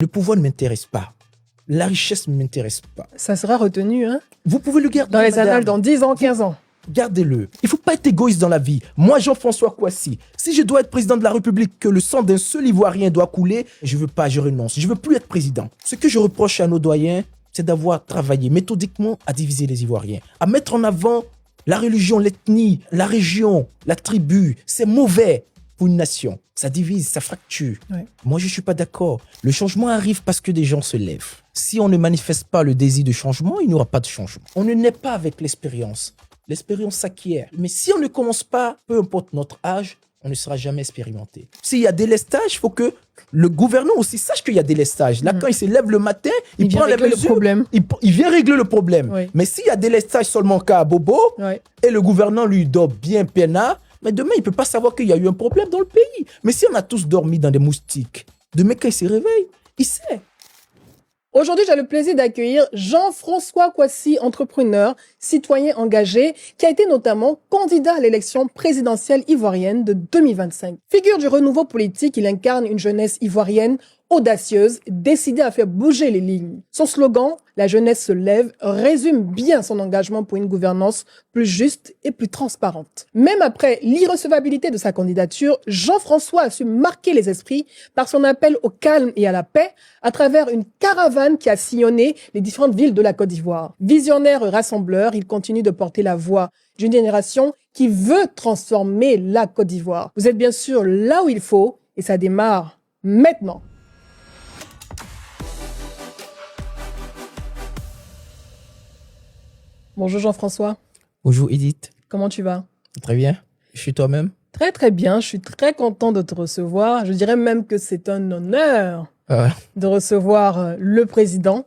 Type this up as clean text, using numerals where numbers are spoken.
Le pouvoir ne m'intéresse pas. La richesse ne m'intéresse pas. Ça sera retenu, hein? Vous pouvez le garder, Dans les madame. annales, dans 10 ans, 15 ans. Gardez-le. Il ne faut pas être égoïste dans la vie. Moi, Jean-François Kouassi, si je dois être président de la République, que le sang d'un seul Ivoirien doit couler, je ne veux pas, je renonce. Je ne veux plus être président. Ce que je reproche à nos doyens, c'est d'avoir travaillé méthodiquement à diviser les Ivoiriens, à mettre en avant la religion, l'ethnie, la région, la tribu. C'est mauvais pour une nation. Ça divise, ça fracture. Ouais. Moi, je ne suis pas d'accord. Le changement arrive parce que des gens se lèvent. Si on ne manifeste pas le désir de changement, il n'y aura pas de changement. On ne naît pas avec l'expérience. L'expérience s'acquiert. Mais si on ne commence pas, peu importe notre âge, on ne sera jamais expérimenté. S'il y a délestage, il faut que le gouvernant aussi sache qu'il y a délestage. Là, quand il se lève le matin, il prend les mesures. Problème. Il vient régler le problème. Oui. Mais s'il y a délestage seulement qu'à Bobo, Ouais. et le gouvernant lui dort bien peinard, mais demain, il ne peut pas savoir qu'il y a eu un problème dans le pays. Mais si on a tous dormi dans des moustiques, demain, quand il se réveille, il sait. Aujourd'hui, j'ai le plaisir d'accueillir Jean-François Kouassi, entrepreneur, citoyen engagé, qui a été notamment candidat à l'élection présidentielle ivoirienne de 2025. Figure du renouveau politique, il incarne une jeunesse ivoirienne audacieuse, décidée à faire bouger les lignes. Son slogan, « La jeunesse se lève », résume bien son engagement pour une gouvernance plus juste et plus transparente. Même après l'irrecevabilité de sa candidature, Jean-François a su marquer les esprits par son appel au calme et à la paix à travers une caravane qui a sillonné les différentes villes de la Côte d'Ivoire. Visionnaire et rassembleur, il continue de porter la voix d'une génération qui veut transformer la Côte d'Ivoire. Vous êtes bien sûr là où il faut et ça démarre maintenant. Bonjour Jean-François. Bonjour Edith. Comment tu vas? Très bien. Je suis toi-même. Très très bien, je suis très content de te recevoir. Je dirais même que c'est un honneur de recevoir le président.